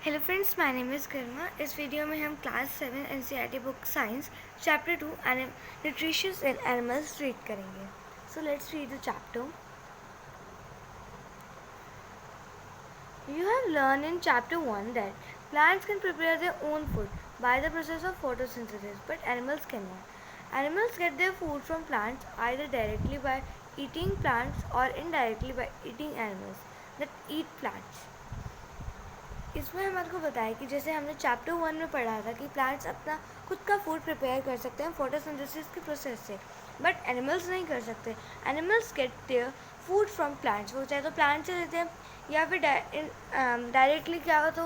Hello friends, my name is Garima. इस video में हम class 7 NCERT book science chapter 2 nutritions in animals read करेंगे। So let's read the chapter. You have learned in chapter 1 that plants can prepare their own food by the process of photosynthesis, but animals cannot. Animals get their food from plants either directly by eating plants or indirectly by eating animals that eat plants. इसमें हमारे को बताया कि जैसे हमने chapter 1 में पढ़ा था कि प्लांट्स अपना खुद का फूड प्रिपेयर कर सकते हैं फोटोसिंथेसिस के प्रोसेस से, बट एनिमल्स नहीं कर सकते। Animals gate their food from plants, वो चाहे तो प्लांट से लेते हैं या फिर डायरेक्टली क्या हो तो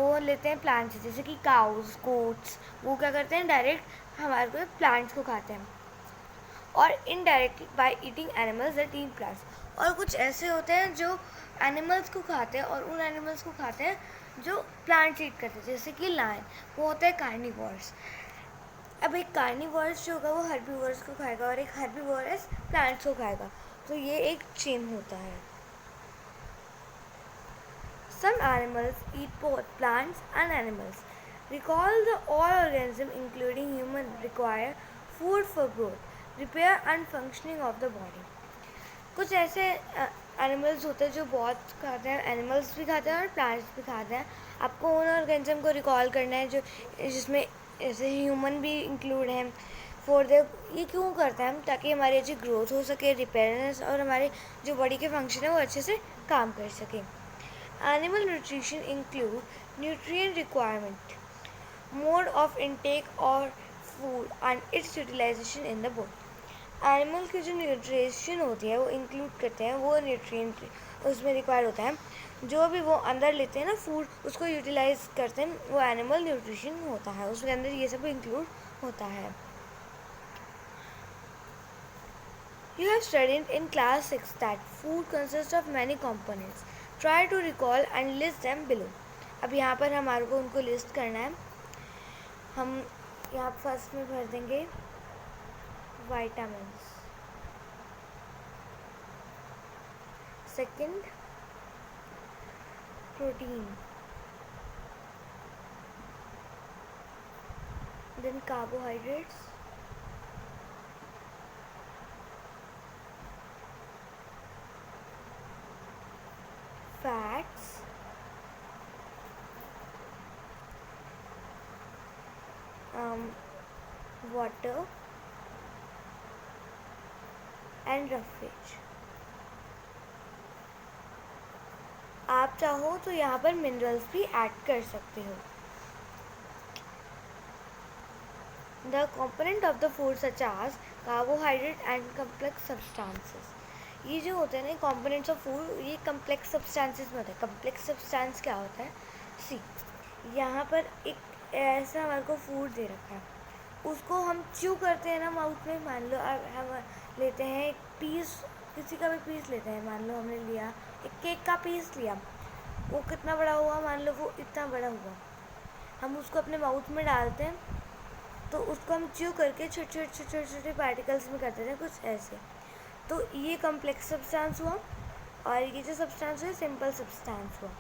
वो लेते हैं प्लांट से, जैसे कि काउस गोट्स वो क्या करते हैं डायरेक्ट हमारे को प्लांट्स को खाते हैं, और indirectly by eating animals that eat plants. और कुछ ऐसे होते हैं जो एनिमल्स को खाते हैं और उन एनिमल्स को खाते हैं जो प्लांट्स ईट करते हैं, जैसे कि लायन वो होता है कार्निवोरस। अब एक कार्निवोरस जो होगा वो हर्बीवोरस को खाएगा और एक हर्बीवोरस प्लांट्स को खाएगा, तो ये एक चेन होता है। Some animals eat both plants and animals. Recall the all organisms including human require food for growth, repair and functioning of the body. कुछ ऐसे एनिमल्स होते हैं जो बहुत खाते हैं, एनिमल्स भी खाते हैं और प्लांट्स भी खाते हैं। आपको उन ऑर्गेनिज्म को रिकॉल करना है जो जिसमें ऐसे ह्यूमन भी इंक्लूड हैं फॉर द, ये क्यों करते हैं हम, ताकि हमारी अच्छी ग्रोथ हो सके, रिपेयरनेस, और हमारे जो बॉडी के फंक्शन है वो अच्छे से काम कर सकें। Animal nutrition include nutrient requirement, mode of intake or food and its utilization in the body. Animal की जो न्यूट्रिशन होती है वो इंक्लूड करते हैं, वो न्यूट्रिएंट उसमें रिक्वायर होता है, जो भी वो अंदर लेते हैं ना फूड उसको यूटिलाइज करते हैं, वो एनिमल न्यूट्रिशन होता है, उसके अंदर ये सब इंक्लूड होता है। You have studied in class 6 that food consists of many components. Try to recall and list them below. अब यहाँ पर हमारे को उनको लिस्ट करना है। हम यहाँ फर्स्ट में भर देंगे vitamins, second protein, then carbohydrates, fats, water and roughage. आप चाहो तो यहाँ पर मिनरल्स भी ऐड कर सकते हो। The component of the food such as carbohydrate and complex substances. ये जो होते हैं ना components of food, ये complex substances में होता है। complex substance क्या होता है? सी यहाँ पर एक ऐसा हमारे को फूड दे रखा है, उसको हम च्यू करते हैं ना माउथ में। मान लो अब हम लेते हैं एक पीस, किसी का भी पीस लेते हैं, मान लो हमने लिया एक केक का पीस लिया, वो कितना बड़ा हुआ, मान लो वो इतना बड़ा हुआ, हम उसको अपने माउथ में डालते हैं तो उसको हम च्यू करके छोटे छोटे छोटे पार्टिकल्स में करते थे, कुछ ऐसे। तो ये कॉम्प्लेक्स सब्सटेंस हुआ और ये जो सब्सटेंस है सिंपल सब्सटेंस हुआ।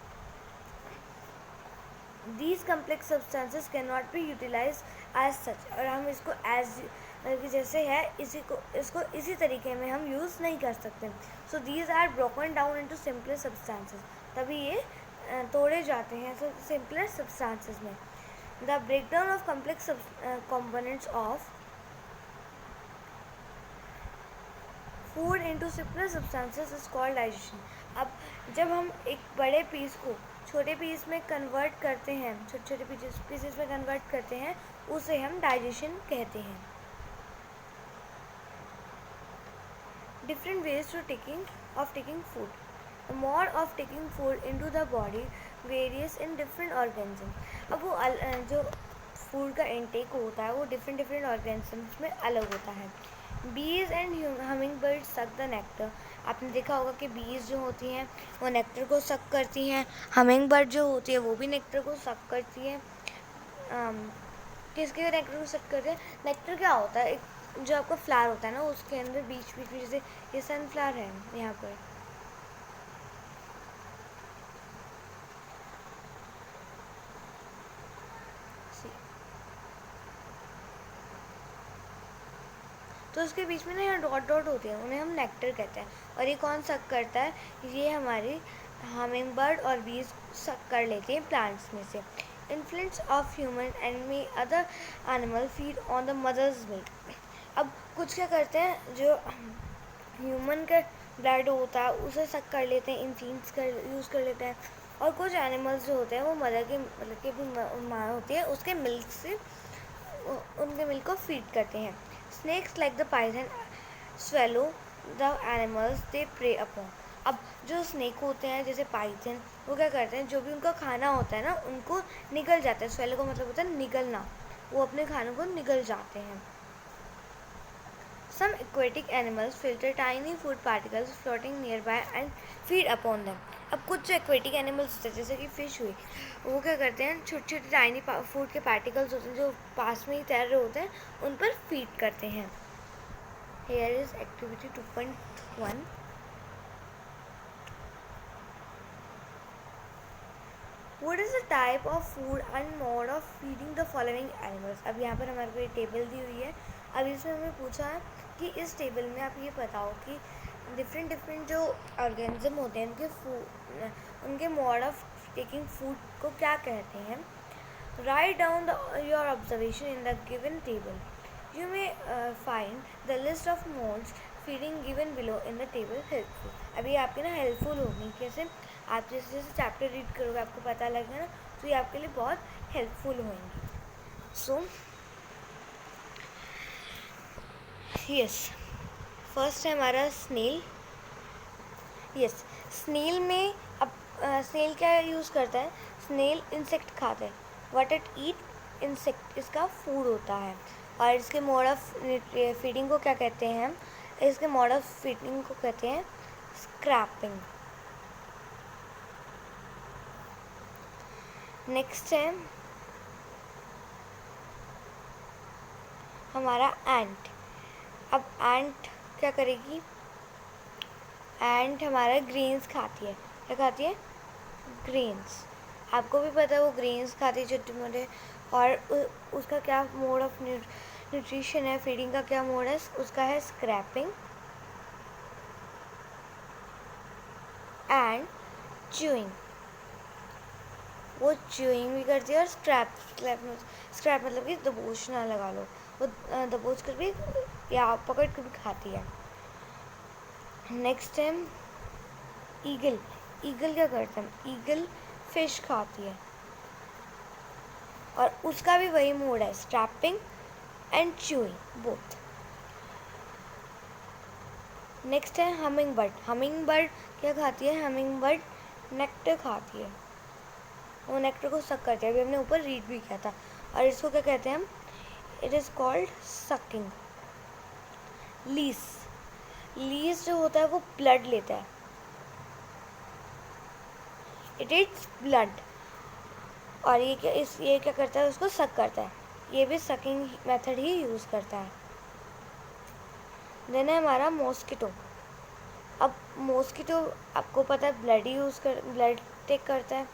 These complex substances cannot be utilized as such, और हम इसको as जैसे है इसको इसी तरीके में हम यूज़ नहीं कर सकते। So these are broken down into simpler substances, तभी ये तोड़े जाते हैं simpler substances में। The breakdown of complex components of food into simpler substances is called digestion. अब जब हम एक बड़े पीस को छोटे पीस में कन्वर्ट करते हैं, छोटे छोटे पीसेस में कन्वर्ट करते हैं, उसे हम डाइजेशन कहते हैं। Different ways to taking food. The mode of taking food into the body varies in different organisms. अब वो जो फूड का इनटेक होता है वो डिफरेंट ऑर्गेनिजम्स में अलग होता है। बीज and humming bird suck the nectar. आपने देखा होगा कि बीज जो होती हैं वो नेक्टर को सक करती हैं, हमिंग बर्ड जो होती है वो भी नेक्टर को सक करती है। किसके नेक्टर को सक करते हैं? नेक्टर क्या होता है, एक जो आपका फ्लावर होता है ना उसके अंदर बीच बीच में, जैसे ये सनफ्लावर है यहाँ पर, तो उसके बीच में ना यहाँ डॉट डॉट होते हैं, उन्हें हम नेक्टर कहते हैं। और ये कौन सक करता है? ये हमारी हमिंग बर्ड और बीज सक कर लेते हैं प्लांट्स में से। Influence of human and may other animal feed on the mother's milk. अब कुछ क्या करते हैं, जो ह्यूमन का ब्लड होता है उसे सक कर लेते हैं, इंफीम्स कर यूज़ कर लेते हैं। और कुछ एनिमल्स जो होते हैं वो मदर के मतलब की भी माँ होती है, उसके मिल्क से उनके मिल्क को फीड करते हैं। Snakes like the python swallow the animals they prey upon. अब जो स्नेक होते हैं जैसे पाइथन, वो क्या करते हैं, जो भी उनका खाना होता है ना उनको निगल जाता है। स्वेलो का मतलब होता है निगलना, वो अपने खानों को निगल जाते हैं। Some aquatic animals filter tiny food particles floating nearby and feed upon them. अब कुछ जो एक्वेटिक एनिमल्स होते हैं जैसे कि फ़िश हुई, वो क्या करते हैं, छोटे छोटे टाइनी फूड के पार्टिकल्स होते हैं जो पास में ही तैर रहे होते हैं, उन पर फीड करते हैं। Here is activity 2.1. What is the type of food and mode of feeding the following animals? अब यहाँ पर हमारे को एक टेबल दी हुई है। अब इसमें हमें पूछा है कि इस टेबल में आप ये बताओ कि डिफरेंट जो ऑर्गेनिज्म होते हैं उनके मोड ऑफ टेकिंग फूड को क्या कहते हैं। Write down your observation in the given table. You may find the list of modes feeding given below in the table helpful. अभी आपकी ना हेल्पफुल होगी, कैसे? आप जैसे जैसे चैप्टर रीड करोगे आपको पता लगेगा ना, तो ये आपके लिए बहुत हेल्पफुल होंगी। सो यस, फर्स्ट है हमारा स्नेल। यस, स्नेल में अब स्नेल क्या यूज़ करता है? स्नेल इंसेक्ट खाता है। What it eat? इंसेक्ट इसका फूड होता है। और इसके मोड ऑफ फीडिंग को क्या कहते हैं? इसके मोड ऑफ फीडिंग को कहते हैं स्क्रैपिंग। नेक्स्ट है हमारा एंट। अब एंट क्या करेगी? एंट हमारा ग्रेन्स खाती है। क्या खाती है? ग्रेन्स। आपको भी पता है वो ग्रेन्स खाती है छोटे मोटे। और उसका क्या मोड ऑफ न्यूट्रिशन है, फीडिंग का क्या मोड है? उसका है स्क्रैपिंग एंड च्यूइंग। वो च्यूइंग भी करती है और स्क्रैप मतलब कि दबोच ना लगा लो, वो दबोच कर भी या पकड़ कर भी खाती है। नेक्स्ट है ईगल। ईगल क्या करता है? ईगल फिश खाती है और उसका भी वही मोड है, scraping and chewing both. Next है हमिंग बर्ड। हमिंग बर्ड क्या खाती है? हमिंग बर्ड नेक्टर खाती है, वो नेक्टर को सक करती है। अभी हमने ऊपर रीड भी किया था। और इसको क्या कहते हैं हम? It is called sucking. Lease. Lease जो होता है वो ब्लड लेता है, इट इट्स ब्लड। और ये क्या करता है? उसको सक करता है। ये भी सकिंग मेथड ही यूज़ करता है। देन है हमारा मॉस्किटो। अब मॉस्किटो आपको पता है ब्लड टेक करता है।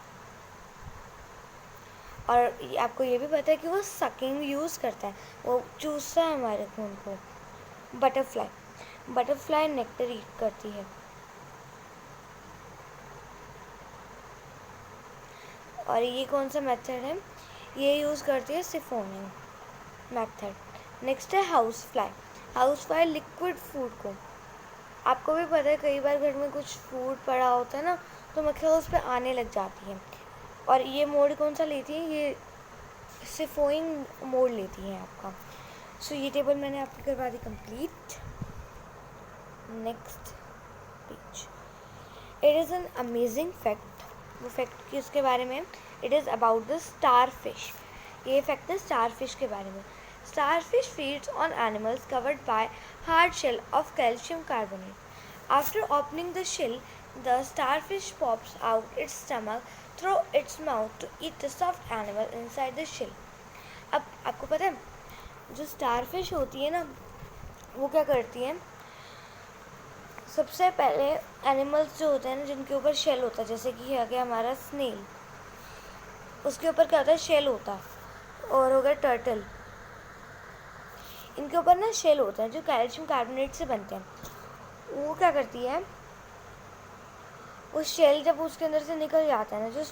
और आपको ये भी पता है कि वो सकिंग यूज़ करता है, वो चूसता है हमारे खून को। बटरफ्लाई नेक्टर ईट करती है। और ये कौन सा मेथड है? ये यूज़ करती है सिफोनिंग मेथड। नेक्स्ट है हाउस फ्लाई लिक्विड फूड को, आपको भी पता है कई बार घर में कुछ फूड पड़ा होता है ना, तो मक्खियाँ उस पर आने लग जाती हैं। और ये मोड कौन सा लेती है? ये सिफोइंग मोड लेती है आपका। सो ये टेबल मैंने आपकी करवा दी complete. Next page. It is an amazing fact. वो फैक्ट किसके बारे में? It is about the star fish. ये फैक्ट है स्टार फिश के बारे में। Star fish feeds on animals covered by hard shell of calcium carbonate. After opening the shell, the starfish pops out its stomach through its mouth to eat the soft animal inside the shell. अब आपको पता है जो starfish होती है ना, वो क्या करती है? सबसे पहले एनिमल्स जो होते हैं ना जिनके ऊपर शेल होता है, जैसे कि आ गया हमारा स्नेल, उसके ऊपर क्या होता है? शेल होता है। और हो गया टर्टल, इनके ऊपर ना शेल होता है जो कैल्शियम कार्बोनेट से बनते हैं। वो क्या करती है, उस शेल जब उसके अंदर से निकल जाता है ना, जो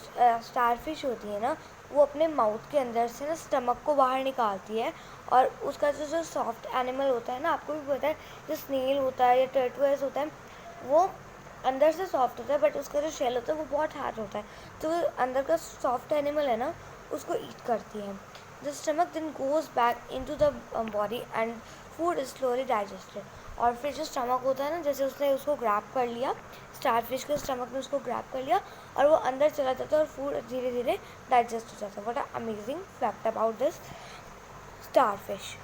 स्टारफिश होती है ना, वो अपने माउथ के अंदर से ना स्टमक को बाहर निकालती है। और उसका जो सॉफ्ट एनिमल होता है ना, आपको भी पता है, जो स्नेल होता है या टर्टवाइज होता है, वो अंदर से सॉफ्ट होता है, बट उसका जो शेल होता है वो बहुत हार्ड होता है। तो अंदर का सॉफ्ट एनिमल है ना, उसको ईट करती है। The stomach then goes back into the body and food is slowly digested. और फिर जो स्टमक होता है ना, जैसे उसने उसको ग्रैब कर लिया, स्टारफिश के स्टमक ने उसको ग्रैब कर लिया और वो अंदर चला जाता है और फूड धीरे धीरे डाइजेस्ट हो जाता है। What a amazing fact about this starfish.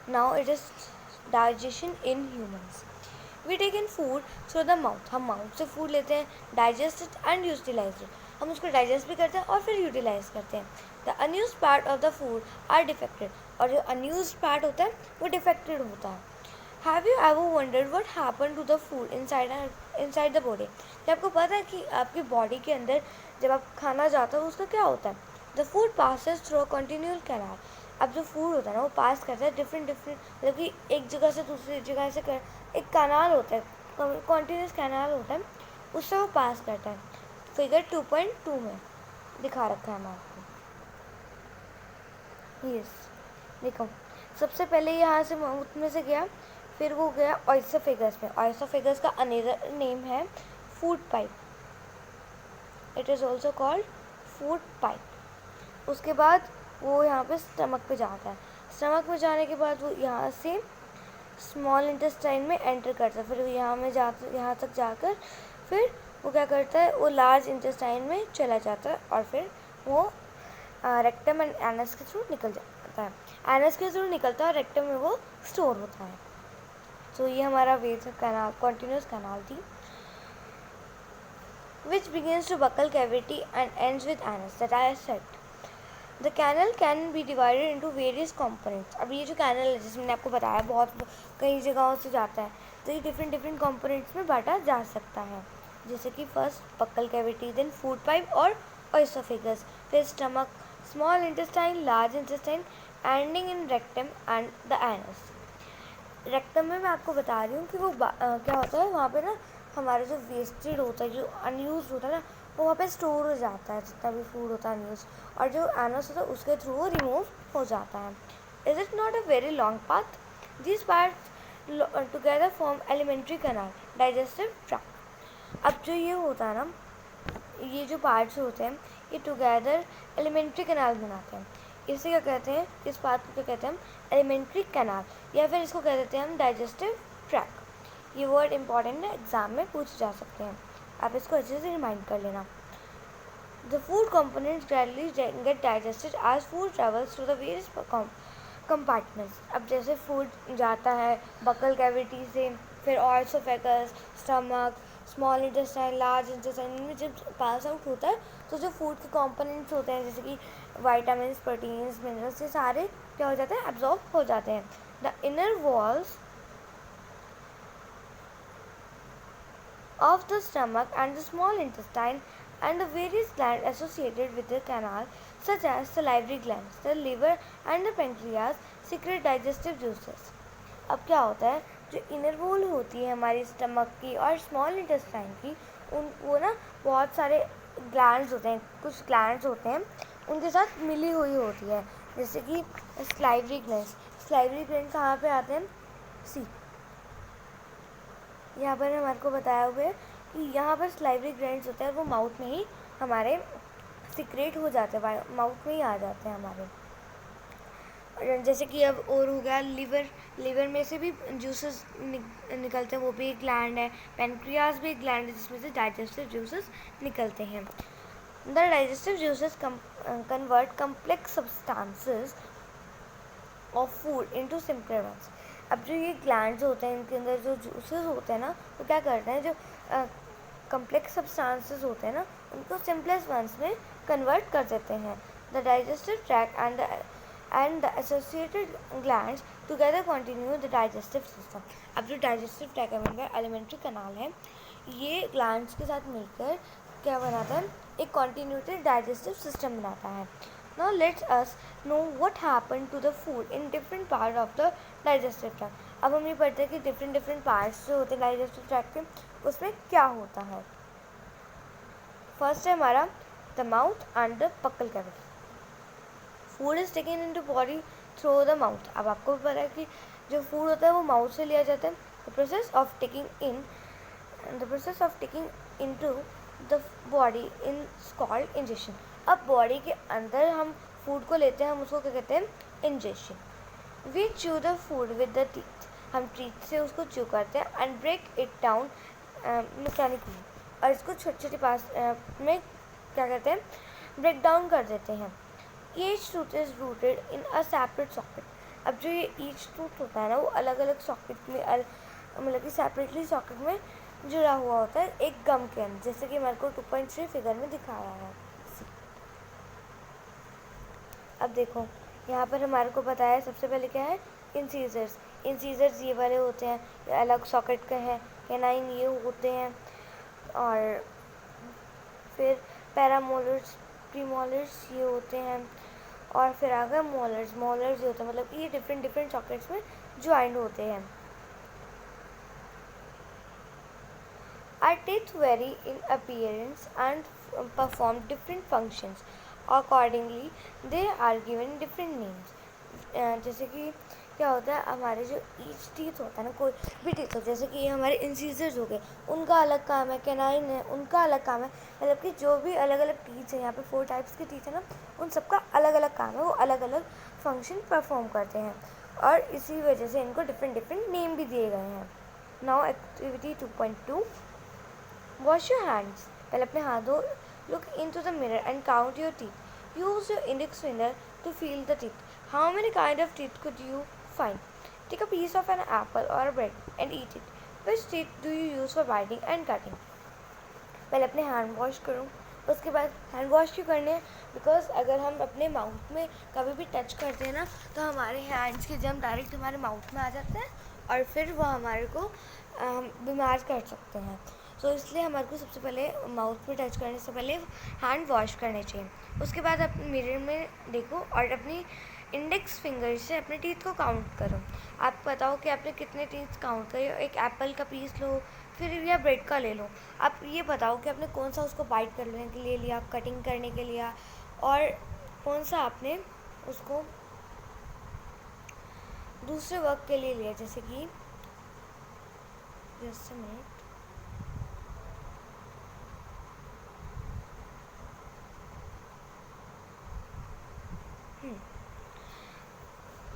Now it is digestion in humans. We take in food through the mouth. हम माउथ से फूड लेते हैं, digest it and utilize it. हम उसको डाइजेस्ट भी करते हैं और फिर यूटिलाइज करते हैं। The unused part of the food are defecated. और जो अनयूज पार्ट होता है वो डिफेक्टेड होता है। Have you ever wondered what happen to the food inside the body? क्या आपको पता है कि आपकी बॉडी के अंदर जब आप खाना जाता है उसका क्या होता है? The food passes through a continual canal. अब जो फूड होता है ना, वो पास करता है डिफरेंट मतलब कि एक जगह से दूसरी जगह से एक कैनाल होता है, कॉन्टीन्यूस कैनाल होता है, उससे वो पास करता है। फिगर 2.2 में दिखा रखा है मैं आपको। यस, देखो, सबसे पहले यहाँ से माउथ में से गया, फिर वो गया ऑइसोफेगस में। ऑइसोफेगस का अनदर नेम है food pipe. It is also called food pipe. उसके बाद वो यहाँ पे स्टमक पे जाता है। स्टमक में जाने के बाद वो यहाँ से स्मॉल इंटेस्टाइन में एंटर करता है। फिर यहाँ तक जाकर फिर वो क्या करता है, वो लार्ज इंटेस्टाइन में चला जाता है और फिर वो रेक्टम एंड एनस के थ्रू निकल जाता है। एनस के थ्रू निकलता है और रेक्टम में वो स्टोर होता है। तो ये हमारा वेज कैनाल, कॉन्टिन्यूस कैनाल थी, which begins to buccal cavity and ends with anus that I said. The canal can be divided into various components. अब ये जो कैनल है, जिसमें मैंने आपको बताया बहुत कई जगहों से जाता है, तो ये डिफरेंट कंपोनेंट्स में बांटा जा सकता है। जैसे कि first buccal cavity, then food pipe और ऑइसोफेगस, फिर stomach, small intestine, large intestine, ending in rectum and the anus. Rectum में मैं आपको बता रही हूँ कि वो क्या होता है, वहाँ पे ना हमारा जो वेस्टेड होता है, जो अनयूज होता है ना, वो वहाँ पे स्टोर हो जाता है, जितना भी फूड होता है अनयूज, और जो एनस होता है उसके थ्रू वो रिमूव हो जाता है। Is it not a very long path? This part together form alimentary canal, digestive tract. अब जो ये होता है ना, ये जो पार्ट्स होते हैं, ये टुगेदर एलिमेंट्री कैनाल बनाते हैं। इसे क्या कहते हैं, इस पार्ट को क्या कहते हैं हम? एलिमेंट्री कैनाल, या फिर इसको कह देते हैं हम डाइजेस्टिव ट्रैक्ट। ये वर्ड इंपॉर्टेंट है, एग्जाम में पूछे जा सकते हैं, आप इसको अच्छे से रिमाइंड कर लेना। The food components gradually get digested as food travels through the various compartments. अब जैसे फूड जाता है बकल कैविटी से, फिर oesophagus, stomach, small intestine, large intestine में जब पास आउट होता है, तो जो फूड के कंपोनेंट्स होते हैं, जैसे कि विटामिन्स, प्रोटीन्स, मिनरल्स, ये सारे क्या हो जाते हैं? एब्जॉर्ब हो जाते हैं। The inner walls of the stomach and the small intestine and the various glands associated with the canal, such as salivary glands, the liver and the pancreas secrete digestive juices. अब क्या होता है, जो inner wall होती है हमारी stomach की और स्मॉल इंटेस्टाइन की, वो ना बहुत सारे ग्लैंड्स होते हैं, कुछ ग्लैंड्स होते हैं उनके साथ मिली हुई होती है, जैसे कि स्लाइवरी ग्लैंड्स। स्लाइवरी ग्लैंड कहाँ पे आते हैं? सी, यहाँ पर हमारे को बताया हुआ है कि यहाँ पर स्लाइवरी ग्लैंड्स होते हैं, वो माउथ में ही हमारे सिक्रेट हो जाते हैं, माउथ में ही आ जाते हैं हमारे। जैसे कि अब और हो गया लिवर में से भी जूसेस निकलते हैं, वो भी एक ग्लैंड है। पेनक्रियाज भी एक ग्लैंड है जिसमें से डाइजेस्टिव जूसेस निकलते हैं। The digestive juices convert complex substances of food into simpler ones. अब जो ये ग्लैंड्स होते हैं, इनके अंदर जो जूसेस होते हैं ना, वो क्या करते हैं, जो कम्प्लेक्स सब्सटेंसेस होते हैं ना, उनको सिंपलेस्ट वंस में कन्वर्ट कर देते हैं। The digestive tract and the associated glands together continue the digestive system. अब जो डाइजेस्टिव ट्रैक्ट है, एलिमेंट्री कैनाल है, ये ग्लैंड्स के साथ मिलकर क्या बनाता है? एक कॉन्टिन्यूटेड डाइजेस्टिव सिस्टम बनाता है। Now let's us know what happened to the food in different part of the digestive tract. अब हम ये पढ़ते हैं कि different parts जो होते हैं digestive tract के, उसमें क्या होता है. First है हमारा the mouth and the buccal cavity. Food is taken into body through the mouth. अब आपको भी पता है कि जो food होता है वो mouth से लिया जाता है. The process of taking into the body in called ingestion. अब बॉडी के अंदर हम फूड को लेते हैं, हम उसको क्या कहते हैं, ingestion. We chew the food with the teeth. हम टीथ से उसको च्यू करते हैं and break it down mechanically. और इसको छोटे छोटे पास में क्या कहते हैं, ब्रेक डाउन कर देते हैं. Each tooth is rooted in a separate socket. अब जो ये ईच टूथ होता है ना, वो अलग अलग सॉकेट में मतलब कि सेपरेटली सॉकेट में जुड़ा हुआ होता है एक गम के अंदर, जैसे कि मेरे को 2.3 फिगर में दिखाया है. अब देखो यहाँ पर हमारे को बताया सबसे पहले क्या है, इंसीजर्स. इंसीजर्स ये वाले होते हैं, ये अलग सॉकेट के हैं. कैनाइन ये होते हैं. और फिर पैरामोलर्स, प्रीमोलर्स ये होते हैं. और फिर आ गए मोलर्स. मोलर्स ये होते हैं, मतलब ये डिफरेंट सॉकेट्स में ज्वाइंट होते हैं. Our teeth vary in appearance and perform different functions. Accordingly, they are given different names. जैसे कि क्या होता है, हमारे जो ईच टीथ होता है ना, कोई भी टीथ होता है, जैसे कि ये हमारे इंसीजर्स हो गए, उनका अलग काम है. कैनाइन है, उनका अलग काम है. मतलब कि जो भी अलग अलग टीथ हैं, यहाँ पे 4 टाइप्स के टीथ है ना, उन सबका अलग अलग काम है, वो अलग अलग फंक्शन परफॉर्म करते हैं. और इसी वजह से इनको डिफरेंट नेम भी दिए गए हैं. Now activity 2.2. Wash your hands. पहले अपने हाथ धो. Look into the mirror and count your teeth. Use your index finger to feel the teeth. How many kind of teeth could you find? Take a piece of an apple or a bread and eat it. Which teeth do you use for biting and cutting? पहले अपने hand wash करो. उसके बाद hand wash क्यों करने हैं, because अगर हम अपने माउथ में कभी भी टच करते हैं ना, तो हमारे हैंड्स के जर्म डायरेक्ट हमारे माउथ में आ जाते हैं और फिर वो हमारे को बीमार कर सकते हैं. तो इसलिए हमारे को सबसे पहले माउथ पे टच करने से पहले हैंड वॉश करने चाहिए. उसके बाद अपने मिरर में देखो और अपनी इंडेक्स फिंगर से अपने टीथ को काउंट करो. आप बताओ कि आपने कितने टीथ काउंट करे. एक एप्पल का पीस लो, फिर या ब्रेड का ले लो. आप ये बताओ कि आपने कौन सा उसको बाइट करने के लिए लिया, कटिंग करने के लिए, और कौन सा आपने उसको दूसरे वर्क के लिए लिया. जैसे कि जस्ट अ मिनट.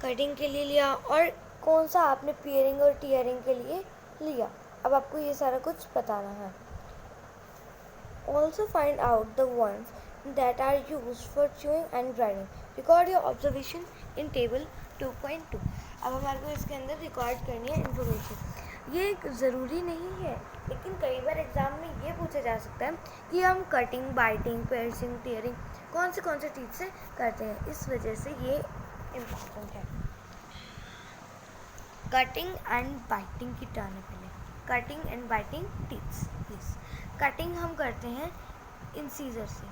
कटिंग के लिए लिया और कौन सा आपने पियरिंग और टीयरिंग के लिए लिया. अब आपको ये सारा कुछ बताना है. Also find out the ones that are use for chewing and grinding. Record your observation in table 2.2. अब हमारे को इसके अंदर रिकॉर्ड करनी है इन्फॉर्मेशन. ये ज़रूरी नहीं है, लेकिन कई बार एग्ज़ाम में ये पूछा जा सकता है कि हम कटिंग, बाइटिंग, पियर्सिंग, टीयरिंग कौन से टीथ से करते हैं. इस वजह से ये इम्पॉर्टेंट है. कटिंग एंड बाइटिंग की टर्न है पहले. Cutting and biting teeths. Please. Cutting हम करते हैं इंसीजर से.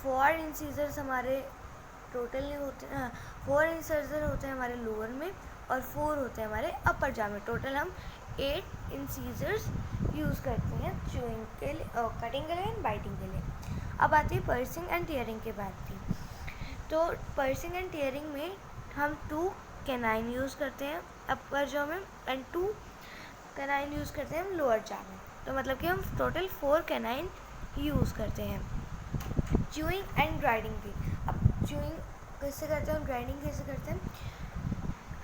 4 इंसीजर्स हमारे टोटल नहीं होते हैं. 4 इंसीजर होते हैं हमारे लोअर में और 4 होते हैं हमारे अपर जॉ में. टोटल हम 8 इंसीजर्स यूज़ करते हैं च्यूइंग के लिए, कटिंग के लिए एंड बाइटिंग के लिए. अब आती है पर्सिंग एंड टीयरिंग के बाद भी. तो पर्सिंग एंड टीयरिंग में हम 2 कैनाइन यूज़ करते हैं अपर जॉ में एंड 2 कैनाइन यूज़ करते हैं हम लोअर जॉ में. तो मतलब कि हम टोटल 4 कैनाइन यूज़ करते हैं. च्यूइंग एंड ग्राइंडिंग भी. अब च्यूइंग कैसे करते हैं और ग्राइंडिंग कैसे करते हैं.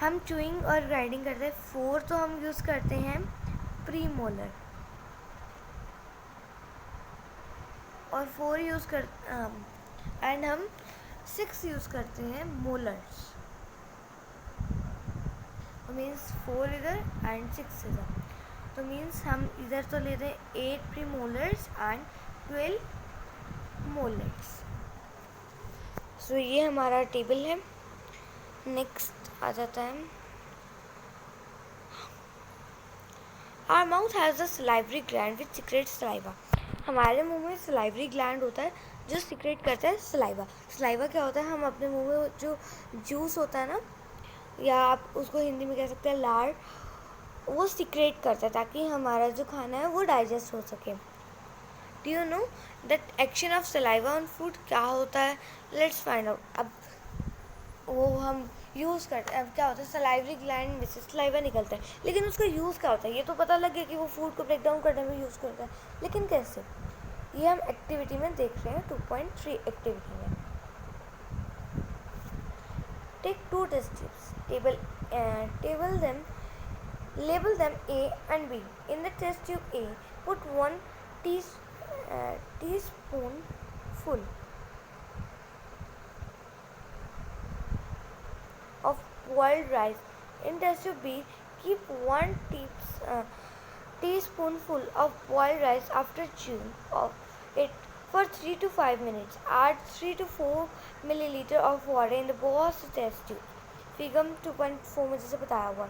हम च्यूइंग और ग्राइंडिंग करते हैं. 4 तो हम यूज़ करते हैं प्री मोलर और 4 यूज़ कर एंड हम 6 यूज़ करते हैं मोलर्स. तो मीन्स 4 इधर एंड 6 इधर. तो मीन्स हम इधर तो लेते हैं 8 प्री मोलर्स एंड 12 मोलर्स. सो ये हमारा टेबल है. नेक्स्ट आ जाता है. Our mouth has a salivary gland which secretes saliva. हमारे मुंह में सलाइवरी ग्लैंड होता है जो सीक्रेट करता है सलाइवा। सलाइवा क्या होता है, हम अपने मुंह में जो जूस होता है ना, या आप उसको हिंदी में कह सकते हैं लार, वो सीक्रेट करता है ताकि हमारा जो खाना है वो डाइजेस्ट हो सके। Do you know that action of saliva on food क्या होता है? Let's find out. अब वो हम यूज़ करते हैं, अब क्या होता है, सलाइवरी ग्लैंड में से सलाइवा निकलता है, लेकिन उसका यूज़ क्या होता है? ये तो पता लग गया कि वो फूड को ब्रेक डाउन करने में यूज़ करता है, लेकिन कैसे? ये हम एक्टिविटी में देख रहे हैं 2.3 एक्टिविटी में। Take 2 test tubes, label them A and B. In the test tube A, put 1 teaspoonful of boiled rice. In test tube B, keep 1 teaspoonful of boiled rice after chewing of it for 3 to 5 minutes. Add 3 to 4 milliliter of water in the Boss test tube. Figure 2.4 में जैसे बताया हुआ.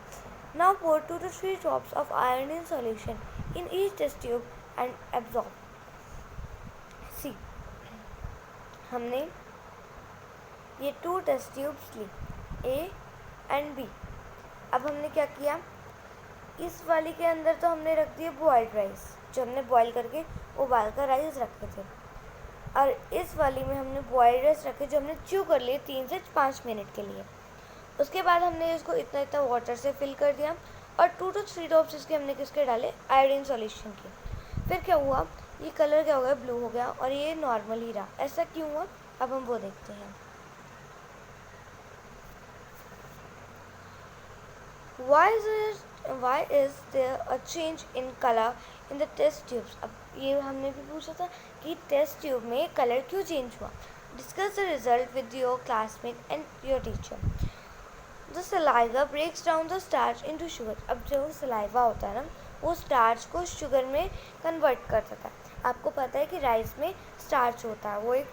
Now pour 2 to 3 drops of iodine solution in each test tube and absorb. See, हमने ये 2 test tubes ली, A and B. अब हमने क्या किया, इस वाली के अंदर तो हमने रख दिए बॉइल्ड राइस, जो हमने बॉयल करके उबाल कर राइस रखे थे, और इस वाली में हमने बॉइल्ड राइस रखे जो हमने च्यू कर लिए 3 से 5 मिनट के लिए. उसके बाद हमने इसको इतना इतना वाटर से फिल कर दिया और 2 to 3 ड्रॉप्स इसके हमने किसके डाले, आयोडीन सॉल्यूशन के. फिर क्या हुआ, ये कलर क्या हो गया, ब्लू हो गया, और ये नॉर्मल ही रहा. ऐसा क्यों हुआ, अब हम वो देखते हैं. Why is there a change in color in the test tubes? अब ये हमने भी पूछा था कि टेस्ट ट्यूब में कलर क्यों चेंज हुआ. Discuss the result with your classmate and your teacher. The saliva breaks down the starch into sugar. अब जो सलाइवा होता है ना, वो स्टार्च को शुगर में कन्वर्ट कर देता है. आपको पता है कि राइस में स्टार्च होता है, वो एक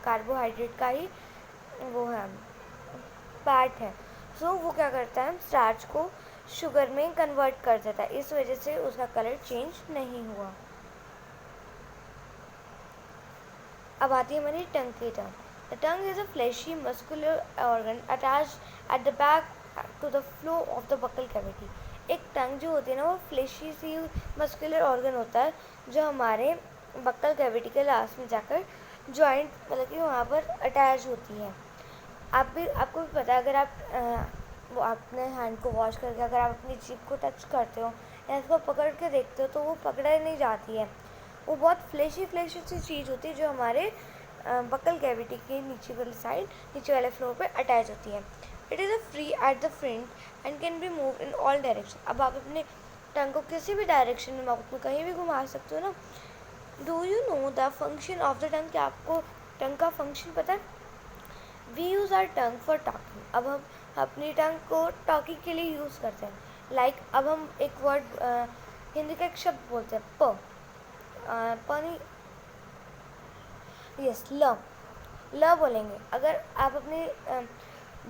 कार्बोहाइड्रेट का ही वो है, पार्ट है. सो वो क्या करता है, स्टार्च को शुगर में कन्वर्ट कर देता है, इस वजह से उसका कलर चेंज नहीं हुआ. अब आती है हमारी टंग की term. The tongue is a fleshy muscular organ attached at the back to the floor of the buccal cavity. एक टंग जो होती है ना, वो फ्लेशी सी मस्कुलर ऑर्गन होता है जो हमारे बक्कल कैविटी के लास्ट में जाकर जॉइंट मतलब कि वहाँ पर अटैच होती है. आपको भी पता है, अगर आप वो अपने हैंड को वॉश करके अगर आप अपनी जीभ को टच करते हो या इसको पकड़ के देखते हो तो वो पकड़ा नहीं जाती है. वो बहुत फ्लेशी सी चीज़ होती है जो हमारे बक्कल कैविटी के नीचे वाली साइड, नीचे वाले फ्लोर पे अटैच होती है. It is a free at the front end can be move in all direction. अब आप अपने टंग को किसी भी डायरेक्शन में माउथ में कहीं भी घुमा सकते हो ना. Do you know the function of the tongue? क्या आपको टंग का फंक्शन पता है? We use our tongue for talking. अब हम अपनी टंग को टॉकिंग के लिए यूज़ करते हैं. लाइक अब हम एक वर्ड हिंदी का एक शब्द बोलते हैं, पानी, यस, ल बोलेंगे. अगर आप अपनी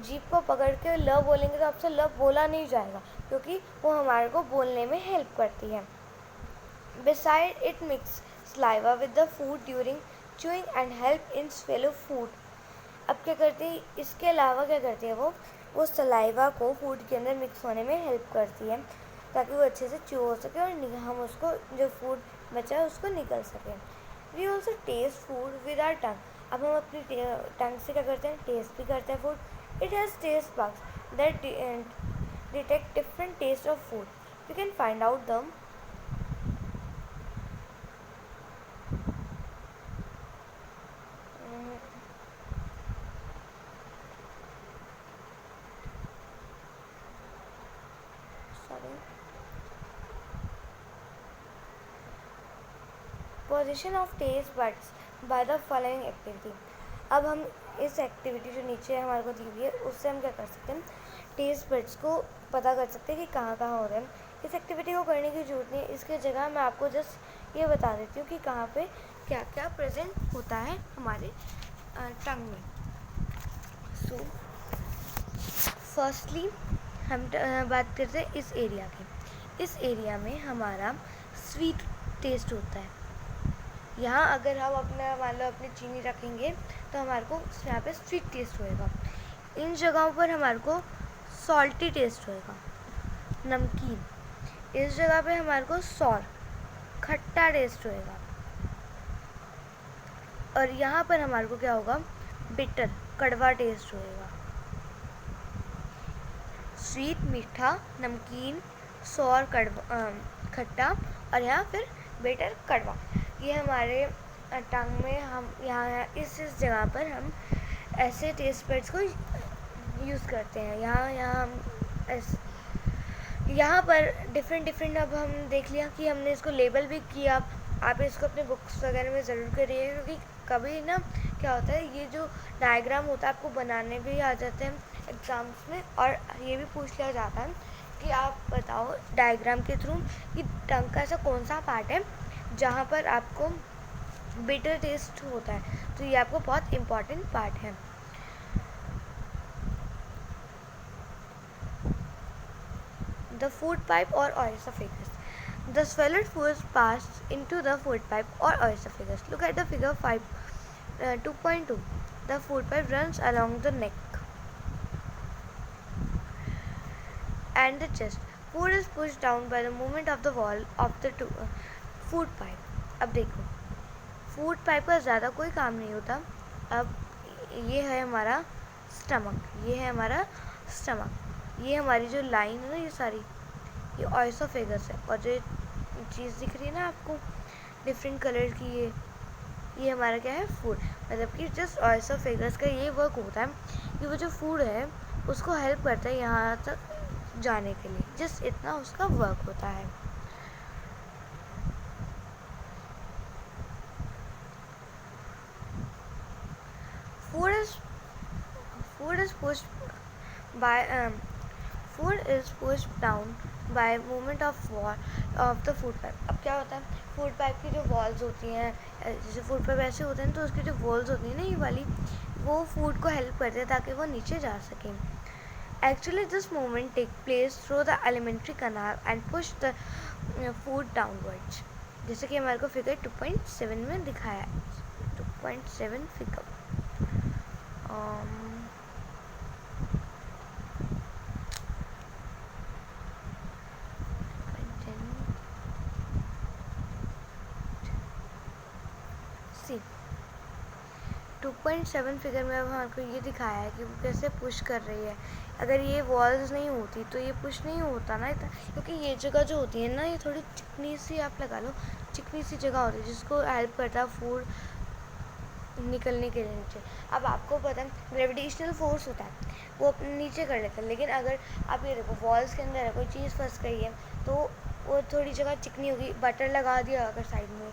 जीभ को पकड़ के ल बोलेंगे तो आपसे ल बोला नहीं जाएगा, क्योंकि वो हमारे को बोलने में हेल्प करती है. Beside it mix saliva with the food during chewing and help in swallow food. अब क्या करती है, इसके अलावा क्या करती है, वो सलाइवा को फूड के अंदर मिक्स होने में हेल्प करती है ताकि वो अच्छे से च्यू हो सके और हम उसको जो फूड बचा है उसको निकल सके. We also taste food with our tongue. अब हम अपनी टंग से क्या करते हैं, टेस्ट भी करते हैं food. It has taste buds that detect different taste of food. You can find out them. Position of taste buds by the following activity. अब हम इस एक्टिविटी जो नीचे हमारे को दी हुई है उससे हम क्या कर सकते हैं, टेस्ट बड्स को पता कर सकते हैं कि कहाँ कहाँ हो रहे हैं. इस एक्टिविटी को करने की ज़रूरत नहीं है, इसके जगह मैं आपको जस्ट ये बता देती हूँ कि कहाँ पे क्या क्या प्रेजेंट होता है हमारे टंग में. सो फर्स्टली हम बात करते हैं इस एरिया की. इस एरिया में हमारा स्वीट टेस्ट होता है, यहाँ अगर हम अपना मान लो अपनी चीनी रखेंगे तो हमारे को यहाँ पे स्वीट टेस्ट होएगा। इन जगहों पर हमारे को सॉल्टी टेस्ट होएगा, नमकीन। इस जगह पे हमारे को सॉर, खट्टा टेस्ट होएगा। और यहाँ पर हमारे को क्या होगा, बिटर, कड़वा टेस्ट होएगा। स्वीट मीठा, नमकीन, सॉर, कड़वा, खट्टा, और यहाँ फिर बिटर, कड़वा। ये हमारे टंग में हम यहाँ इस जगह पर हम ऐसे टेस्ट बड्स को यूज़ करते हैं। यहाँ पर डिफरेंट अब हम देख लिया कि हमने इसको लेबल भी किया। आप इसको अपने बुक्स वगैरह में ज़रूर करिए, क्योंकि कभी ना क्या होता है, ये जो डायग्राम होता है आपको बनाने भी आ जाते हैं एग्ज़ाम्स में, और ये भी पूछ लिया जाता है कि आप बताओ डायग्राम के थ्रू कि टंग का ऐसा कौन सा पार्ट है जहाँ पर आपको बिटर टेस्ट होता है। तो ये आपको बहुत इम्पॉर्टेंट पार्ट है। The food pipe or oesophagus. The swallowed food passes into the food pipe or oesophagus. Look at the figure 2.2. The food pipe runs along the neck and the chest. Food is pushed down by the movement of the wall of the food pipe. अब देखो, food pipe का ज़्यादा कोई काम नहीं होता। अब ये है हमारा स्टमक, ये हमारी जो लाइन है ना, ये सारी, ये ऑइसोफेगस है। और जो चीज़ दिख रही है ना आपको डिफरेंट कलर की, ये हमारा क्या है, फूड। मतलब कि जस्ट ऑइसोफेगस का ये वर्क होता है कि वो जो फूड है उसको हेल्प करता है यहाँ तक जाने के लिए, जस्ट इतना उसका वर्क होता है। Food is pushed down by movement of wall of the food pipe. अब क्या होता है, फूड पाइप की जो वॉल्स होती हैं, जैसे फूड पाइप ऐसे होते हैं तो उसकी जो वॉल्स होती हैं ना, ये वाली, वो फूड को हेल्प करते हैं ताकि वो नीचे जा सकें। Actually, this movement takes place through the alimentary canal and push the food downwards. जैसे कि हमारे को फिगर 2.7 में दिखाया है, 2.7 फिगर। सी 2.7 फिगर में अब हमको ये दिखाया है कि वो कैसे पुश कर रही है। अगर ये वॉल्स नहीं होती तो ये पुश नहीं होता ना इतना, क्योंकि ये जगह जो होती है ना, ये थोड़ी चिकनी सी, आप लगा लो चिकनी सी जगह होती है जिसको हेल्प करता है फूड निकलने के लिए नीचे। अब आपको पता है ग्रेविटेशनल फोर्स होता है, वो अपने नीचे कर लेता है। लेकिन अगर आप ये देखो वॉल्स के अंदर है, कोई चीज़ फंस गई है तो वो थोड़ी जगह चिकनी होगी। बटर लगा दिया अगर साइड में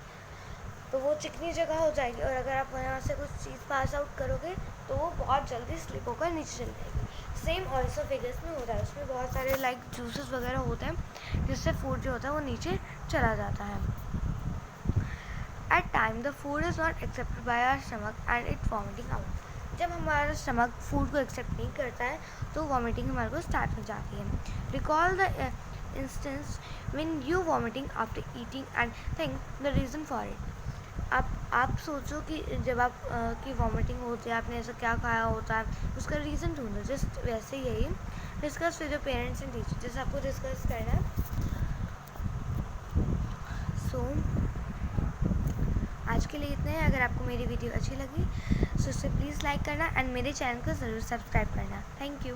तो वो चिकनी जगह हो जाएगी, और अगर आप यहाँ से कुछ चीज़ पास आउट करोगे तो वो बहुत जल्दी स्लिप होकर नीचे चली जाएगी। सेम ऑइसोफेगस में होता है, उसमें बहुत सारे लाइक जूसेस वगैरह होते हैं जिससे फूड जो होता है वो नीचे चला जाता है। At time the food is not accepted by our stomach and it vomiting out. जब हमारा स्टमक फूड को एक्सेप्ट नहीं करता है तो वॉमिटिंग हमारे को स्टार्ट हो जाती है। Recall the instance when you vomiting after eating and think the reason for it. आप सोचो कि जब आप की वॉमिटिंग होती है, आपने ऐसा क्या खाया होता है, उसका रीज़न ढूंढो। जस्ट वैसे ही है, discuss with your parents and teacher, जैसे आपको डिस्कस करना है। सो आज के लिए इतना है। अगर आपको मेरी वीडियो अच्छी लगी सो इसे प्लीज़ लाइक करना एंड मेरे चैनल को ज़रूर सब्सक्राइब करना। Thank you.